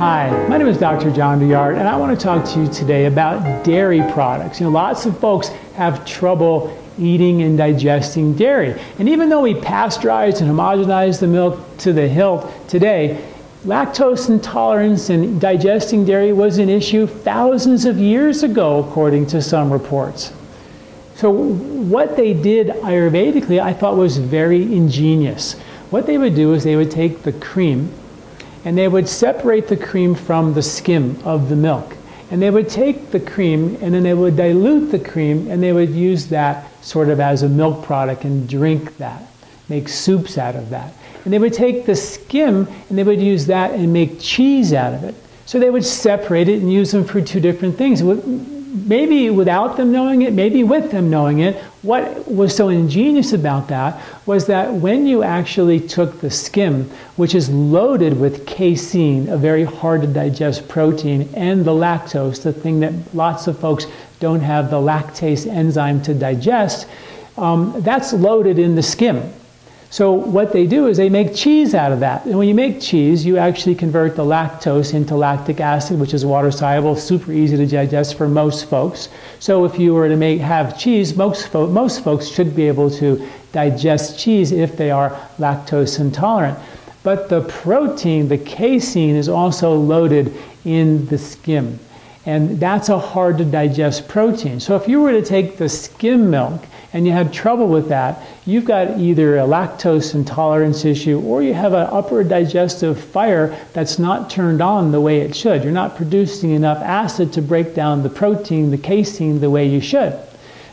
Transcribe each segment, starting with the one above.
Hi, my name is Dr. John Douillard, and I want to talk to you today about dairy products. Lots of folks have trouble eating and digesting dairy. And even though we pasteurize and homogenize the milk to the hilt today, lactose intolerance and digesting dairy was an issue thousands of years ago, according to some reports. So what they did Ayurvedically, I thought was very ingenious. What they would do is they would take the cream and they would separate the cream from the skim of the milk. And they would take the cream and then they would dilute the cream and they would use that sort of as a milk product and drink that, make soups out of that. And they would take the skim and they would use that and make cheese out of it. So they would separate it and use them for two different things. Maybe without them knowing it, maybe with them knowing it. What was so ingenious about that was that when you actually took the skim, which is loaded with casein, a very hard to digest protein, and the lactose, the thing that lots of folks don't have the lactase enzyme to digest, that's loaded in the skim. So what they do is they make cheese out of that. And when you make cheese, you actually convert the lactose into lactic acid, which is water soluble, super easy to digest for most folks. So if you were to have cheese, most folks should be able to digest cheese if they are lactose intolerant. But the protein, the casein, is also loaded in the skim. And that's a hard to digest protein. So if you were to take the skim milk and you had trouble with that, you've got either a lactose intolerance issue or you have an upper digestive fire that's not turned on the way it should. You're not producing enough acid to break down the protein, the casein, the way you should.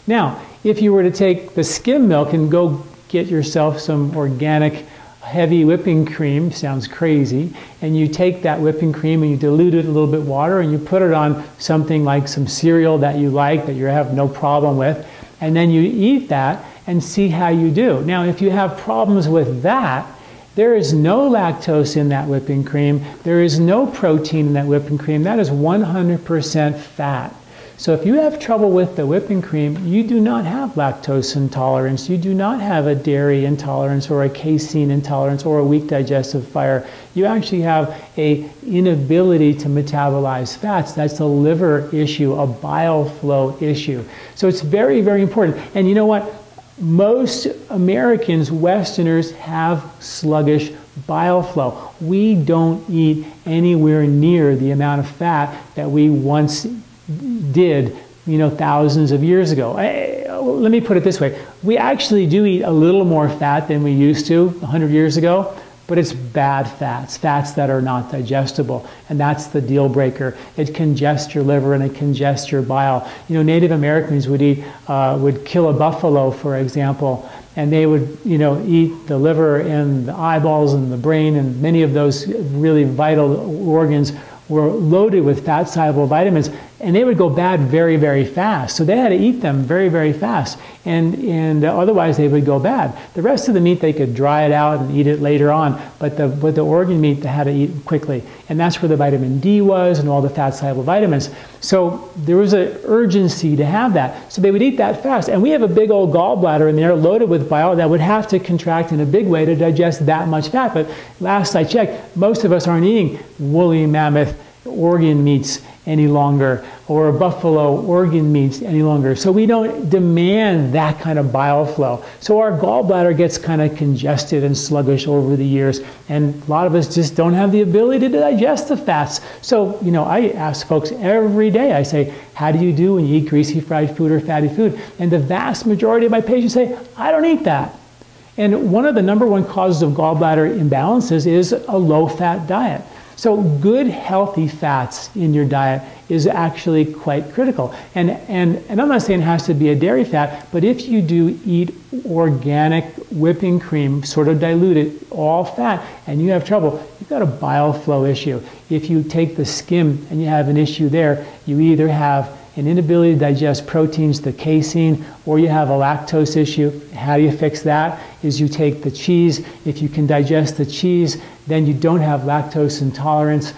Now, if you were to take the skim milk and go get yourself some organic heavy whipping cream, sounds crazy, and you take that whipping cream and you dilute it a little bit water and you put it on something like some cereal that you like, that you have no problem with, and then you eat that and see how you do. Now, if you have problems with that, there is no lactose in that whipping cream, there is no protein in that whipping cream, that is 100% fat. So if you have trouble with the whipping cream, you do not have lactose intolerance, you do not have a dairy intolerance or a casein intolerance or a weak digestive fire. You actually have an inability to metabolize fats. That's a liver issue, a bile flow issue. So it's very, very important. And you know what? Most Americans, Westerners, have sluggish bile flow. We don't eat anywhere near the amount of fat that we once did, thousands of years ago. Let me put it this way. We actually do eat a little more fat than we used to 100 years ago, but it's bad fats, fats that are not digestible, and that's the deal breaker. It congests your liver and it congests your bile. Native Americans would kill a buffalo, for example, and they would, eat the liver and the eyeballs and the brain, and many of those really vital organs were loaded with fat-soluble vitamins, and they would go bad very, very fast. So they had to eat them very, very fast, and otherwise they would go bad. The rest of the meat, they could dry it out and eat it later on, but the organ meat, they had to eat quickly. And that's where the vitamin D was and all the fat-soluble vitamins. So there was an urgency to have that. So they would eat that fast. And we have a big old gallbladder in there loaded with bile that would have to contract in a big way to digest that much fat. But last I checked, most of us aren't eating woolly mammoth organ meats any longer, or buffalo organ meats any longer. So we don't demand that kind of bile flow. So our gallbladder gets kind of congested and sluggish over the years, and a lot of us just don't have the ability to digest the fats. So, I ask folks every day, I say, how do you do when you eat greasy fried food or fatty food? And the vast majority of my patients say, I don't eat that. And one of the #1 causes of gallbladder imbalances is a low-fat diet. So good, healthy fats in your diet is actually quite critical. And I'm not saying it has to be a dairy fat, but if you do eat organic whipping cream, sort of diluted, all fat, and you have trouble, you've got a bile flow issue. If you take the skim and you have an issue there, you either have an inability to digest proteins, the casein, or you have a lactose issue. How do you fix that? Is you take the cheese. If you can digest the cheese, then you don't have lactose intolerance.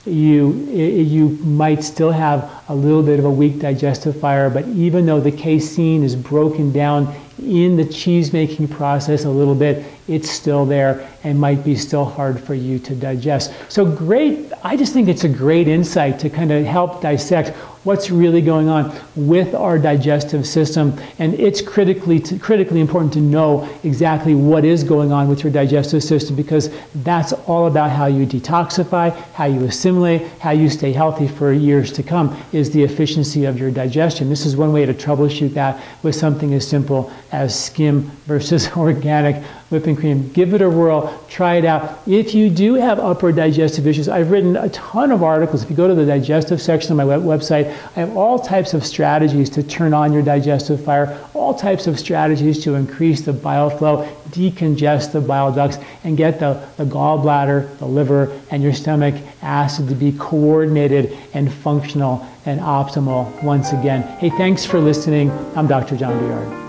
You might still have a little bit of a weak digestive fire, but even though the casein is broken down in the cheese making process a little bit, it's still there and might be still hard for you to digest. So great, I just think it's a great insight to kind of help dissect what's really going on with our digestive system. And it's critically important to know exactly what is going on with your digestive system, because that's all about how you detoxify, how you assimilate, how you stay healthy for years to come, is the efficiency of your digestion. This is one way to troubleshoot that with something as simple as skim versus organic whipping cream. Give it a whirl, try it out. If you do have upper digestive issues, I've written a ton of articles. If you go to the digestive section of my website, I have all types of strategies to turn on your digestive fire, all types of strategies to increase the bile flow, decongest the bile ducts, and get the gallbladder, the liver, and your stomach acid to be coordinated and functional and optimal once again. Hey, thanks for listening. I'm Dr. John Douillard.